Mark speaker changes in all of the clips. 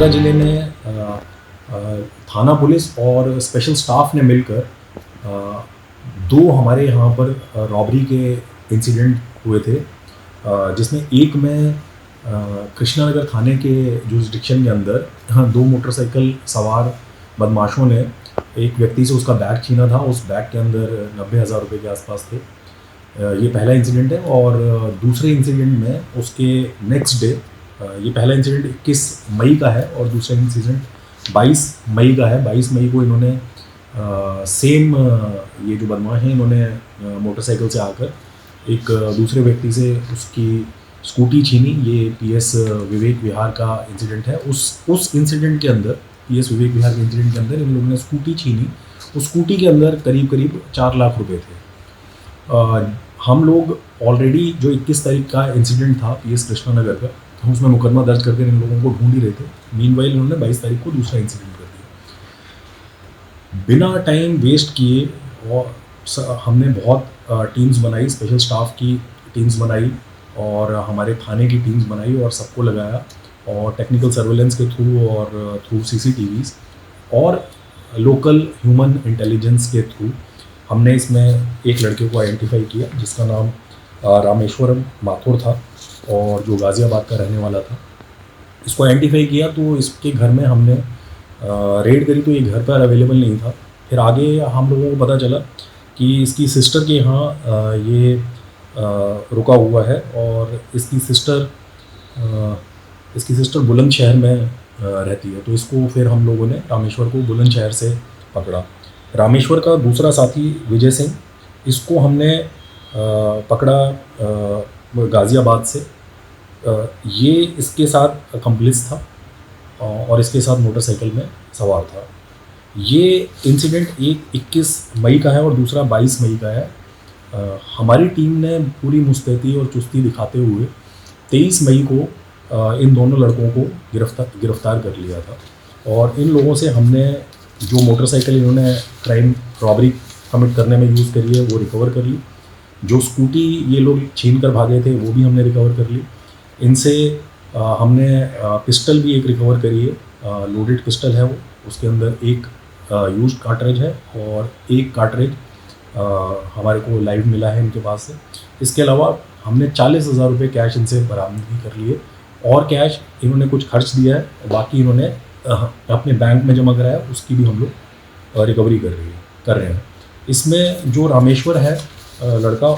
Speaker 1: आगरा ज़िले में थाना पुलिस और स्पेशल स्टाफ ने मिलकर दो हमारे यहाँ पर रॉबरी के इंसिडेंट हुए थे, जिसमें एक में कृष्णानगर थाने के जुरिस्डिक्शन के अंदर दो मोटरसाइकिल सवार बदमाशों ने एक व्यक्ति से उसका बैग छीना था। उस बैग के अंदर 90,000 रुपये के आसपास थे। ये पहला इंसिडेंट है। और दूसरे इंसिडेंट में उसके नेक्स्ट डे, ये पहला इंसिडेंट 21 मई का है और दूसरा इंसिडेंट 22 मई का है। 22 मई को इन्होंने सेम ये जो बदमाश हैं इन्होंने मोटरसाइकिल से आकर एक दूसरे व्यक्ति से उसकी स्कूटी छीनी। ये पीएस विवेक विहार का इंसिडेंट है। उस इंसिडेंट के अंदर, पीएस विवेक विहार के इंसिडेंट के अंदर इन लोगों ने स्कूटी छीनी। उस स्कूटी के अंदर करीब 4 लाख रुपए थे। हम लोग ऑलरेडी जो 21 तारीख का इंसिडेंट था पीएस कृष्णानगर का, हम उसमें मुकदमा दर्ज करके इन लोगों को ढूंढ ही रहे थे। मीनवाइल इन्होंने 22 तारीख को दूसरा इंसिडेंट कर दिया। बिना टाइम वेस्ट किए और हमने बहुत टीम्स बनाई, स्पेशल स्टाफ की टीम्स बनाई और हमारे थाने की टीम्स बनाई और सबको लगाया, और टेक्निकल सर्वेलेंस के थ्रू और थ्रू सीसीटीवीज़ और लोकल ह्यूमन इंटेलिजेंस के थ्रू हमने इसमें एक लड़के को आइडेंटिफाई किया जिसका नाम रामेश्वरम माथुर था और जो गाज़ियाबाद का रहने वाला था। इसको आइडेंटिफाई किया तो इसके घर में हमने रेड करी तो ये घर पर अवेलेबल नहीं था। फिर आगे हम लोगों को पता चला कि इसकी सिस्टर के यहाँ ये रुका हुआ है और इसकी सिस्टर बुलंदशहर में रहती है। तो इसको फिर हम लोगों ने रामेश्वर को बुलंदशहर से पकड़ा। रामेश्वर का दूसरा साथी विजय सिंह, इसको हमने पकड़ा गाज़ियाबाद से। ये इसके साथ कंप्लिस था और इसके साथ मोटरसाइकिल में सवार था। ये इंसिडेंट एक 21 मई का है और दूसरा 22 मई का है। हमारी टीम ने पूरी मुस्तैदी और चुस्ती दिखाते हुए 23 मई को इन दोनों लड़कों को गिरफ्तार कर लिया था। और इन लोगों से हमने जो मोटरसाइकिल इन्होंने क्राइम रॉबरी कमिट करने में यूज़ करी है वो रिकवर कर ली। जो स्कूटी ये लोग छीन कर भागे थे वो भी हमने रिकवर कर ली। इनसे हमने पिस्टल भी एक रिकवर करी है, लोडेड पिस्टल है वो। उसके अंदर एक यूज्ड कार्ट्रिज है और एक कार्ट्रिज हमारे को लाइव मिला है इनके पास से। इसके अलावा हमने 40,000 रुपये कैश इनसे बरामदगी कर लिए और कैश इन्होंने कुछ खर्च दिया है, बाकी इन्होंने अपने बैंक में जमा कराया, उसकी भी हम लोग रिकवरी कर रहे हैं। इसमें जो रामेश्वर है लड़का,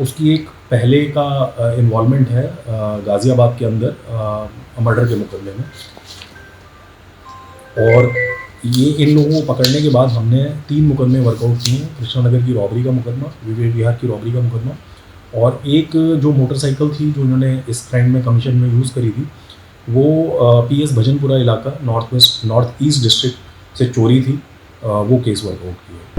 Speaker 1: उसकी एक पहले का इन्वॉल्वमेंट है गाज़ियाबाद के अंदर मर्डर के मुकदमे में। और ये इन लोगों को पकड़ने के बाद हमने 3 मुकदमे वर्कआउट किए हैं। कृष्णानगर की रॉबरी का मुकदमा, विवेक विहार की रॉबरी का मुकदमा, और एक जो मोटरसाइकिल थी जो इन्होंने इस क्राइम में कमीशन में यूज़ करी थी वो पीएस भजनपुरा इलाका नॉर्थ ईस्ट डिस्ट्रिक्ट से चोरी थी, वो केस वर्कआउट किया।